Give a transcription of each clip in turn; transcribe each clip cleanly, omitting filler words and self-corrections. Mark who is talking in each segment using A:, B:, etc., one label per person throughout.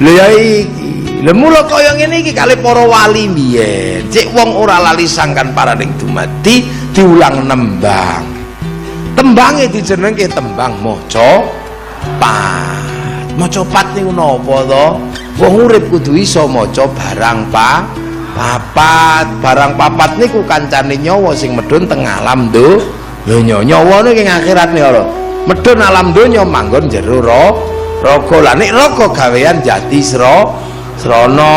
A: Lho ya iki. Lha mula kaya ngene iki kalih para wali mbiyen. Cek wong ora lali sangkan paraning dumadi diulang nembang. Tembange dijenengke tembang maca pat. Maca pat niku napa to? Wong urip kudu iso maca barang papat. Barang papat niku kancane nyawa sing medhun teng alam donya. Nyawa niku ing akhirat niku medhun alam donya manggon jero raga. Lah nek raga gawean jati srana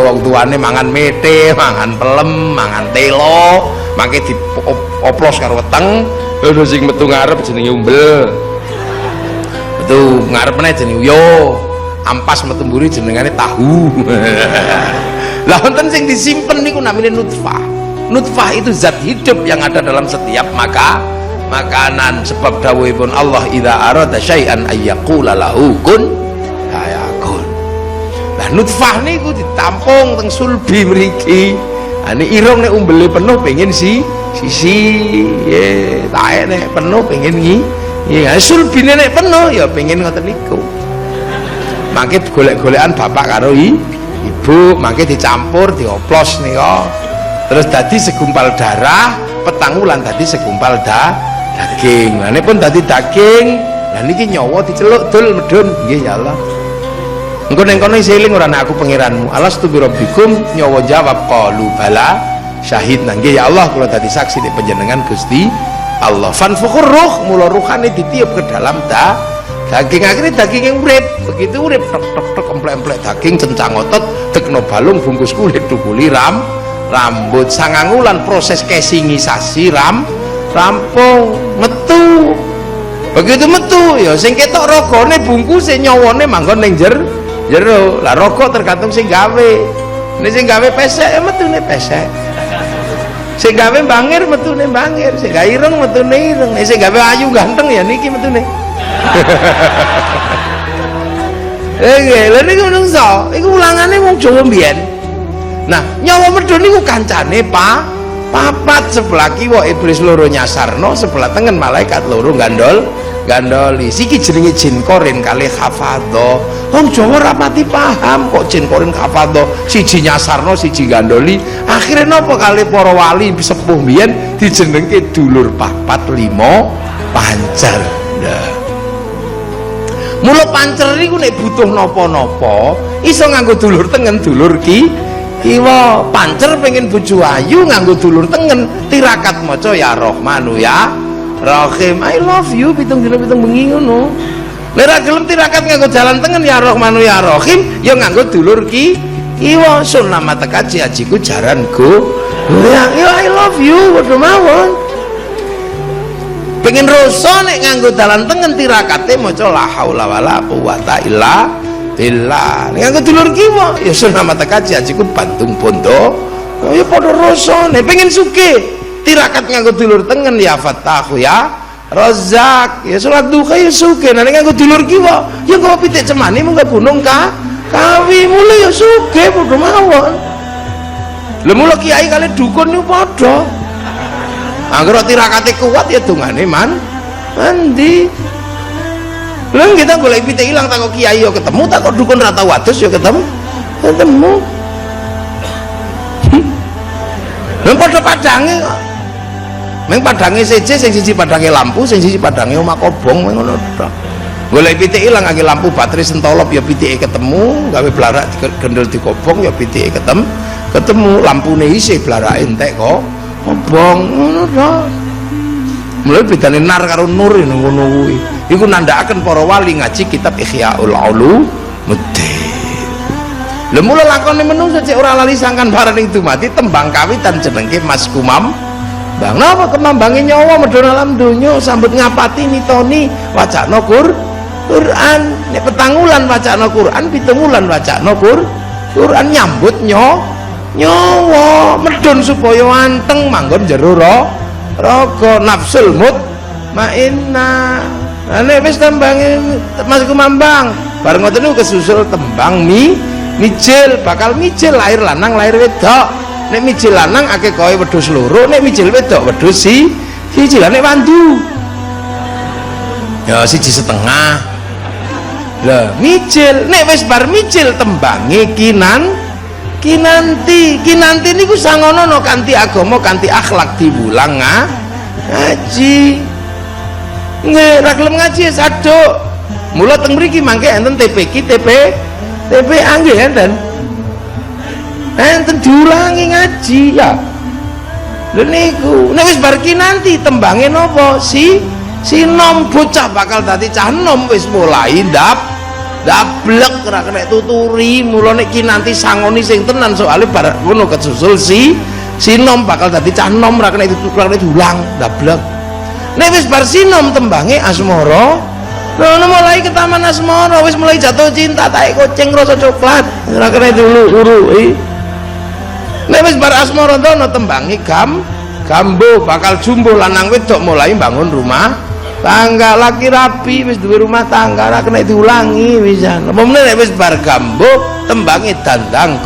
A: wong tuane mangan mete, mangan pelem, mangan telo, mangke dioplos karo weteng. Lho sing metu ngarep jenenge umbel. Metu ngarep meneh jenenge uyo. Ampas metu mburi jenengane tahu. Lah wonten sing disimpen niku namine nutfah. Nutfah itu zat hidup yang ada dalam setiap makanan. Sebab dawuhipun Allah idza arada syai'an ayyaqula lahu kun fayakun. Lah nutfah niku ditampung teng sulbi mriki. Ane irung nek umbele penuh pengen sisi taek nek penuh pengen sulbine nek penuh ya pengen ngoten niku. Mangke golek-golekan bapak karo ibu, mangke dicampur dioplos nika. Terus dadi segumpal darah, petang wulan dadi segumpal daging. Lah nek pun dadi daging, lah niki nyawa diceluk dul medun. Nggih ya Allah. Engko ning kono seling ora nek aku pangeranmu. Alastu bi rabbikum, nyawa jawab qalu bala syahidna. Nggih ya Allah kula dadi saksi nek panjenengan Gusti Allah. Fanfukhur ruh, mula ruhane ditiup ke dalam daging. Akhirnya daging yang urip, begitu urip tek emplek-emplek daging cencang otot tekno balung bungkus kulit tukuli rambut sangangulan proses casingisasi rampung metu. Begitu metu ya sing ketok rogone bungkuse nyawane manggon ning jero. Lah rogo tergantung sing gawe. Nek sing gawe pesek metune pesek. Sing gawe bangir metune bangir, sing gawe ireng metune ireng. Nek sing gawe ayu ganteng ya niki metune. Lha niku menungso, iku ulangane wong Jawa mbiyen. Nah, nyawa medhun niku kancane papat, sebelah kiwa iblis loro nyasarno, sebelah tengen malaikat loro gandoli. Siki jenenge jin korin kalih hafadho. Wong Jawa ora pati paham kok jin korin hafadho, siji nyasarno, siji gandoli. Akhire napa kalih para wali sepuh mbiyen dijenengke dulur papat limo pancer. Nah. Mula pancer niku nek butuh napa-napa iso nganggo dulur tengen dulur kiwa. Pancer pengen bojo ayu nganggo dulur tengen tirakat maca ya Rahmanu ya Rahim I love you pitung dina pitung bengi ngono. Nek ra gelem tirakat nganggo jalan tengen ya Rahmanu ya Rahim ya nganggo dulur kiwa. Sunah mata kaji ajiku jaranku ya I love you padha mawon. Pengen rasa nek nganggo dalan tengen tirakate maca la haula wala quwata illa billah. Nek nganggo dulur kiwa ya sunah mata kaji ajiku bantung bondo ya padha rasane. Pengen sugih tirakat nganggo dulur tengen ya Fattahu ya Razzaq ya salat duha ya sugih. Nek nganggo dulur kiwa ya nggo pitik cemani munggah gunung kawi mulai ya sugih padha mawon. Lha mula kiai kali dukun niku padha. Angger tirakate kuat ya dongane mandi. Lha kita golek pitik ilang tak kok kiai yo ketemu, tak kok dukun ra tau wadus yo ketemu. Lha padha padange kok. Meng padange seje, sing siji padange lampu, sing siji padange omah kobong ngono tok. Golek pitik ilang ngangge lampu baterai sentolop ya pitike ketemu, gawe blarak gendel dikobong ya pitike ketemu, lampune isih blarake entek kok. Obong ngono to. Mulai bedane nar karo nur ngono kuwi. Iku nandhakaken para wali ngaji kitab Ihyaul Ulumuddin. Lha mula lakone menungso cek ora lali sangkan paraning dumadi tembang kawitan jenengke Mas Kumam. Bang napa kemambange nyawa medhun alam donya sambut ngapati nitoni wacana Quran. Nek petang wulan wacana Quran, pitung wulan wacana Quran nyambut nyawa medun supaya anteng manggon jero raga nafsul mutmainnah. Nek wis tembange Mas Kumambang bareng ngoten niku kesusul tembang mijil, bakal mijil lahir lanang lahir wedok. Nek mijil lanang akeh kowe wedhus loro, nek mijil wedok wedhus siji. Lah nek wandu ya siji setengah. lah micil nek wis bar micil tembange kinanti niku sangono kanthi agama kanthi akhlak diwulang ngaji nggih ra gelem ngaji saduk mula teng mriki mangke enten TP nggih enten diulangi ngaji ya lha niku nek wis bar kinanti tembange napa sinom bocah bakal dadi cah nom wis mulai dablek ora kena tuturi mula nek kinanti sangoni sing tenan soalé bar ngono kesusul sinom bakal dadi cah nom ora kena diulang dablek nek wis bar sinom tembange asmara lho mulai ke taman asmara wis mulai jatuh cinta tae kucing rasa coklat ora kena diurui nek wis bar asmara dono tembange gambo bakal jumbo lanang wedok mulai bangun rumah tangga laki rapi wis duwe rumah tangga ora kena diulangi wisan apa meneh nek wis bar gambo tembange dandang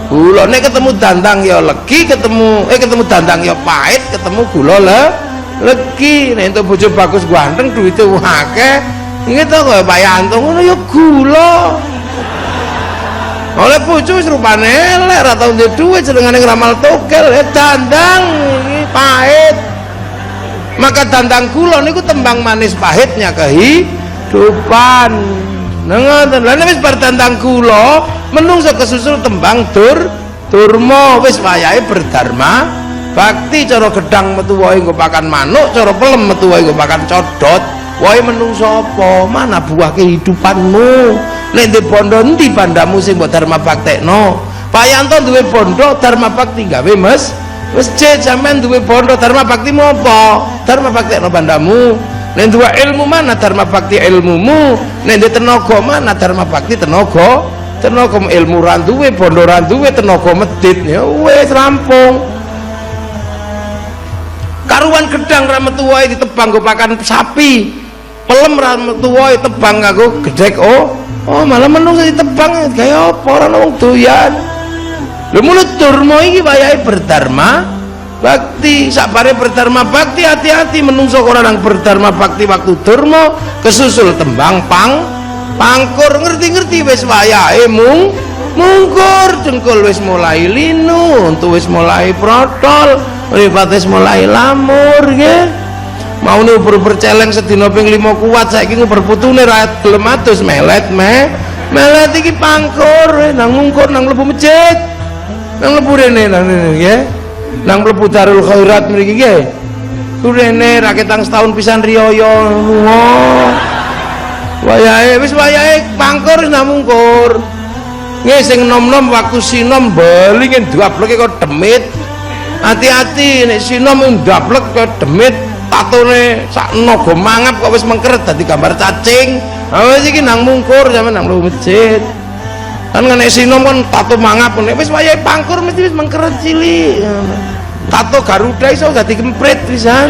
A: gula nek ketemu dandang ya legi ketemu dandang ya pahit ketemu gula legi nek entuk bojo bagus ganteng duwite akeh iki to kaya payantung ngono ya gula oleh bojo wis rupane elek ora tau ndek dhuwit jenengane ngramal togel dandang iki pahit maka dandang kula niku tembang manis pahitnya kehidupan ngoten lha wis bar dandang kula menungso kesusul tembang durma wis wayahe berdharma bakti cara gedang metu wae nggo pakan manuk cara pelem metu wae nggo pakan codot wae menungso apa mana buah kehidupanmu nek ndek bondo endi bandamu sing mbok dharma baktekno Payanto duwe bondo dharma bakti gawe masjid sampean duwe bondo dharma baktimu apa dharma baktekno bandamu nek duwe ilmu mana dharma bakti ilmumu nek ndek tenaga mana dharma bakti tenaga ilmu ra duwe bondo ra duwe tenaga medhit ya wis rampung karuan gedang ra metu wae ditebang go pakan sapi pelem ra metu wae tebang kanggo gedhek malah menungso ditebang kaya apa ora wong doyan lho mulut durma iki wayahe berdharma bakti sabare berdharma bakti hati-hati menungso ora nang berdharma bakti waktu durma kesusul tembang pangkur ngerti-ngerti wis wayahe mungkur dengkul wis mulai linu untu wis mulai protol mripat wis mulai lamur nggih maune ubur celeng sedina ping 5 kuat saiki nguber putune ra gelem adus melet iki pangkur nang mungkur nang mlebu masjid nang mlebu rene nggih nang mlebu Darul Khairat mriki nggih rene ra ketang setahun pisan riyaya wayahe wis wayahe pangkur nang mungkur nggih sing nom-nom waktu sinom bali ngen dableke kok demit hati-hati nek sinom ndablek kok demit tatone sak naga mangap kok wis mengkeret dadi gambar cacing wis iki nang mungkur sampe nang mlebu masjid kan nek sinom kan tato mangap nek wis wayahe pangkur mesti wis mengkeret cilik tato garuda iso dadi kemprit pisan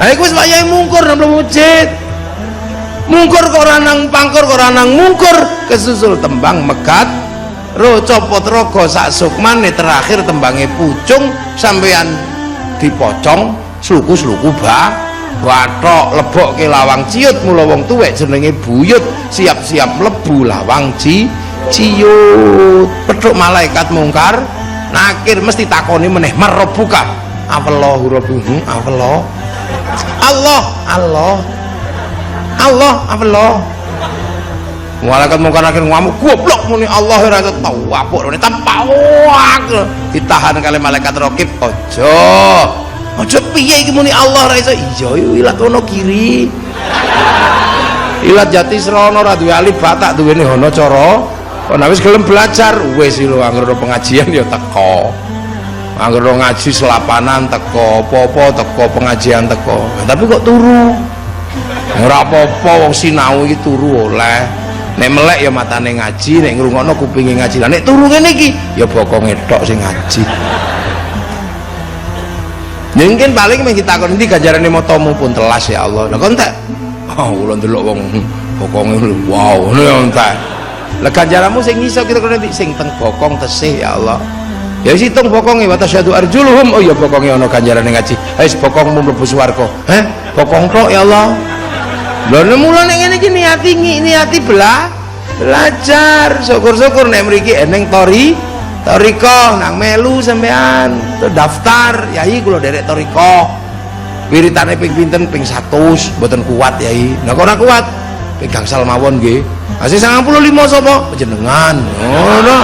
A: ha iku wis wayahe mungkur nang mlebu masjid mungkur kok ora nang pangkur kok ora nang mungkur kesusul tembang megat ro copot rogo sak sukmane terakhir tembange pucung sampean dipocong sluku-sluku bathok lebokke lawang ciut mula wong tuwek jenenge buyut siap-siap mlebu lawang ciut pedhuk malaikat mungkar nakir mesti takoni meneh marbuka Allahu rabbuhum Allah malaikat mungkar nakir ngamuk goblok muni Allah ora tau apuk rene tampawak ditahan kali malaikat raqib aja piye iki muni Allah ora iso iya ilat ono kiri ilat jati srana ora duwe alif batak duwene ana cara ana wis gelem belajar wis lho anggere pengajian ya teko anggere ngaji selapanan teko apa-apa teko pengajian teko tapi kok turu ora apa-apa wong sinau iki turu oleh nek melek ya matane ngaji nek ngrungokno kupinge ngaji lah nek turu ngene iki ya bokonge tok sing ngaji mungkin paling mung ditakon endi ganjarane motomu pun telas ya Allah nek entek kula ndelok wong bokonge wow ngono ya entek lah ganjaranmu sing iso kira-kira sing teng bokong tesih ya Allah ya wis hitung bokonge wa tasyadu arjuluhum oh ya bokonge ana ganjarane ngaji wis bokongmu mlebu swarga bokong tok ya Allah Lha mula nek ngene iki niati belajar. Syukur-syukur nek mriki eneng toriko nang melu sampean daftar yai kula derek toriko. Wiritane ping pinten ping 100 mboten kuat yai. Nek ora kuat ping gangsal mawon nggih. Asih 95 sapa? Panjenengan. Ngono.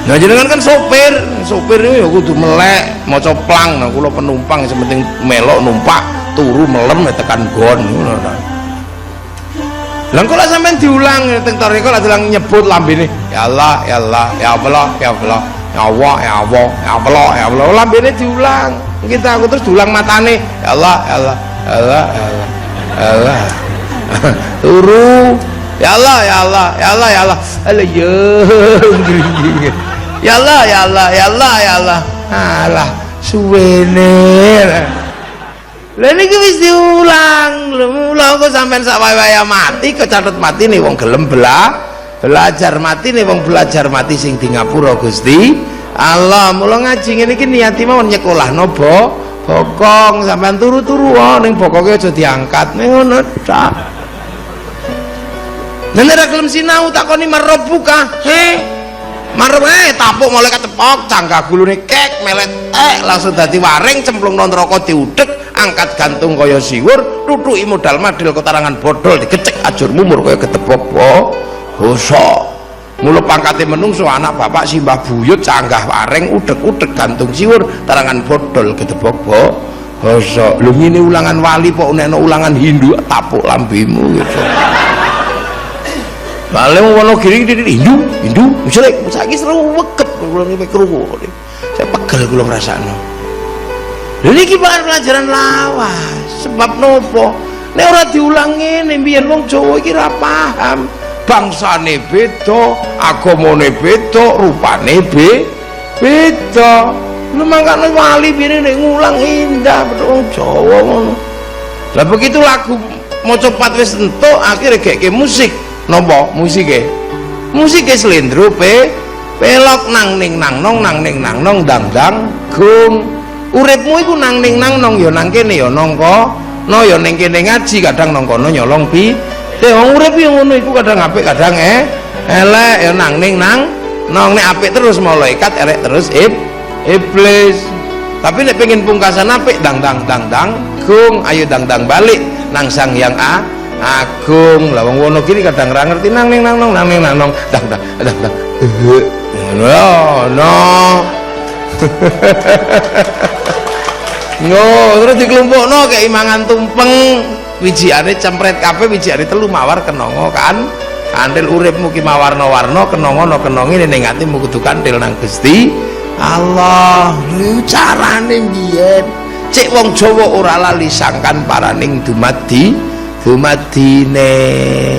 A: Nah jenengan kan sopir itu ya kudu melek maca plang. Nah kula penumpang sementing melok numpak turu melem tekan gon ngono ta. Lah kok lak sampean diulang teng toriko lak diulang nyebut lambene ya Allah ya Allah ya Allah ya Allah ya Allah ya Allah ya Allah ya Allah lambene diulang. Kita aku terus diulang matane ya Allah ya Allah ya Allah ya Allah ya Allah turu ya Allah ya Allah ya Allah ya Allah ya Allah ya Allah ya Allah ya Allah alah suwene lha niki wis diulang lha kok sampean sak wae mati kecatet mati nih wong gelem belajar mati nih wong belajar mati sing di ngapura Gusti Allah. Mula ngaji ngene iki niati mawon nyekolahno bokong sampean turu-turu ning bokonge aja diangkat ning ngono ta. Nek ora gelem sinau takoni marbuka marep tapuk malaikat cepok canggah gulune kek melet langsung dadi waring cemplung nang neraka diudhek angkat gantung kaya siwur tutuki modal madil ketarangan bodol digecek ajur mumur kaya ketepok bosok. Mula pangkate menungso anak bapak simbah buyut canggah waring udek-udek gantung siwur tarangan bodol ketepok bosok. Lho ngene ulangan wali kok nek ulangan Hindu tapuk lambemu gitu. Bale Wonogiri Hindu musrik saiki seru weket kula niki krungu. Saya pegel kula ngrasakno. Lha niki pelajaran lawas. Sebab nopo? Nek ora diulang ngene mbiyen wong Jawa iki ora paham. Bangsane beda, agamane beda, rupane beda. Lha mangkane wali biyen nek ngulang indah wong Jawa ngono. Lah begitu lagu maca pat wis entuk akhire geke musik. Nopo musike slendro pelok nang ning nang nong dang gung. Uripmu iku nang ning nang nong ya nang kene ya nangka no ya ning kene ngaji kadang nang kono nyolong wong urip yo ngono iku kadang apik kadang elek ya nang ning nang nong nek apik terus malaikat elek terus iblis. Tapi nek pengen pungkasan apik dang gung ayo dang balik nang Sang Hyang Agung. Lah wong Wonogiri kadang ra ngerti nang ning nang nong dang no terus dikelompokno kayak imangan tumpeng wijikane cempret kabeh wijikane telu mawar kenongo kan andil uripmu ki mawarna-warna kenongo kenongi ning atimu kudu kanthil nang Gusti Allah. Lho carane biyen cek wong Jawa ora lali sangkan paraning dumadine.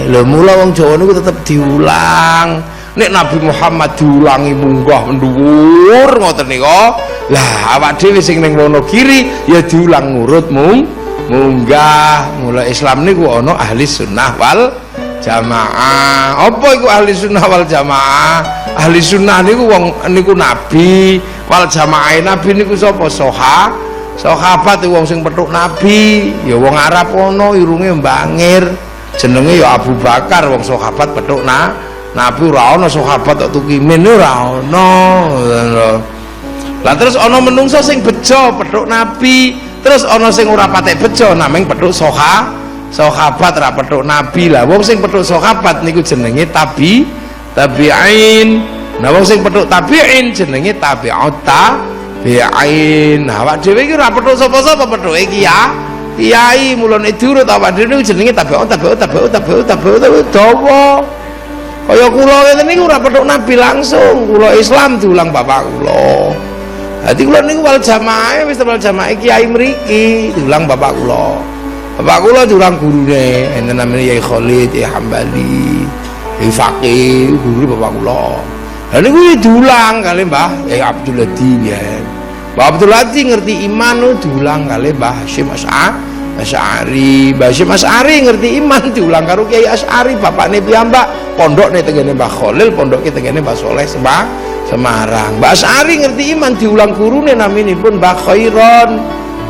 A: Lho mula wong Jawa niku tetep diulang. Nek Nabi Muhammad diulangi munggah dhuwur ngoten nika. Lah awak dhewe sing ning Wonogiri ya diulang ngurut munggah. Mula Islam niku ana ahli sunnah wal jamaah. Apa iku ahli sunnah wal jamaah? Ahli sunnah niku wong niku nabi, wal jamaah nabi niku sapa? Sahabat wong sing petuk nabi. Ya wong Arab ana irunge mbangir. Jenenge ya Abu Bakar wong sahabat petuk nabi ora ana sahabat kok tukimin ora ana. Lah terus ana menungso sing bejo petuk nabi, terus ana sing ora patek bejo namung petuk sahabat ora petuk nabi. Lah wong sing petuk sahabat niku jenenge tabi'in. Nah wong sing petuk tabi'in jenenge tabi'ut tabi'in. Nah awak dhewe iki ora petuk sapa-sapa petuke kiai. Mulane diurut awak dhewe niku jenenge tabi'ut dawa. Kaya kula ngene niku ora petuk nabi langsung, kula Islam diulang bapak kula. Dadi kula niku wal jamaah wis wal jamaah kiai mriki diulang bapak kula. Bapak kula diulang gurune enten namanya Yai Khalid, Yai Hambali, Yai Faqih, guru bapak kula. Lah niku diulang kali Mbah Yai Abdul Hadi ya. Mbah Abdul Hadi ngerti iman diulang kali Mbah Hasyim Asy'ari. Mbah Hasyim Asy'ari ngerti iman diulang karo Kiai Asy'ari bapakne piyambak. Pondokne tengene Mbah Khalil, pondoke tengene Mbah Soleh Semarang. Mbah Asy'ari ngerti iman diulang gurune naminipun Mbah Khairon.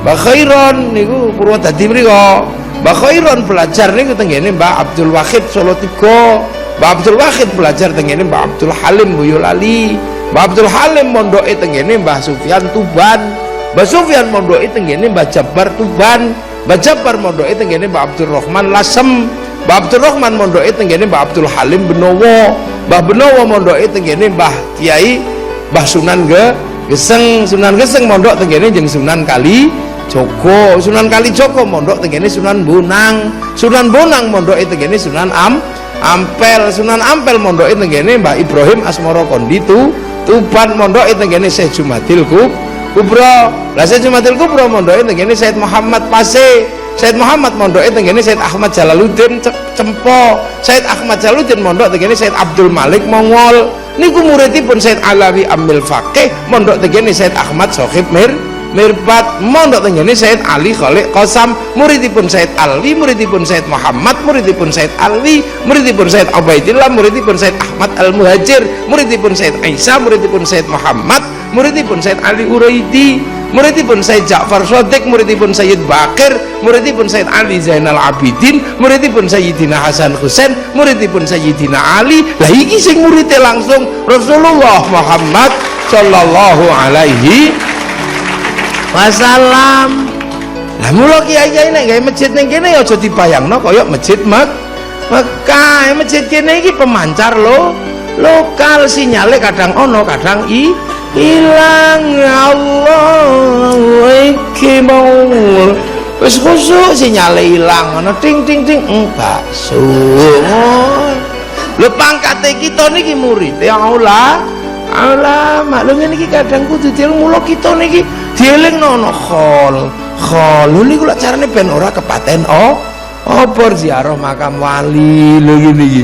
A: Mbah Khairon niku Purwodadi mriko. Mbah Khairon belajar niku tenggene Mbah Abdul Wahid Solo 3. Mbah Abdul Wahid belajar tenggene Mbah Abdul Halim Boyolali. Mbah Abdul Halim mondoke tenggene Mbah Sufyan Tuban. Mbah Sufyan mondoke tenggene Mbah Jabar Tuban. Mbah Jabar mondoke tenggene Mbah Abdul Rahman Lasem. Mbah Abdul Rahman mondoke tenggene Mbah Abdul Halim Benowo. Mbah Benowo mondoke tenggene Mbah Kiai Mbah Sunan Geseng. Sunan Geseng mondok tenggene jeung Sunan Kali Joko. Sunan Kali Joko mondok tenggene Sunan Bonang. Sunan Bonang mondoke tenggene Sunan Ampel. Sunan Ampel mondoke tenggene Mbah Ibrahim Asmoro Kondi Tuban mondoke tenggene Syekh Jumadil Kubro. Lah Syekh Jumadil Kubro mondoke tenggene Syed Muhammad Pase. Syed Muhammad mondoke tenggene Syed Ahmad Jalaluddin Cempo. Syed Ahmad Jalaluddin mondok tenggene Syed Abdul Malik Mongol. Niku muridipun Syed Alawi Amil Faqih mondok tenggene Syed Ahmad Sohib Mirbat. Mondok tenggene Syed Ali Khaliq Qasam. Muridipun Syed Alwi, muridipun Syed Muhammad, muridipun Syed Alwi, muridipun Syed Ubaidillah, muridipun Syed Ahmad Al-Muhajir, muridipun Syed Aisyah, muridipun Syed Muhammad, muridipun Syed Ali Uraidi, muridipun Syed Ja'far Shadiq, muridipun Syed Bakir, muridipun Syed Ali Zainal Abidin, muridipun Sayyidina Hasan Husain, muridipun Sayyidina Ali. Lah iki sing muridé langsung Rasulullah Muhammad sallallahu alaihi wasallam. Lah mula kiai-kiai nek gawe masjid ning kene aja dibayangno kaya masjid Mekah. Masjid kene iki pemancar lokal, sinyale kadang ono kadang hilang. Allah iki mau wis khusuk sinyale ilang ana ting ting ting bakso. Lho pangkate kita niki murid ya Allah maklum niki kadang kudu dielmu mulo kita niki dielingno ana khol lho niku lak carane ben ora kepaten apa ziarah makam wali lho ngene iki.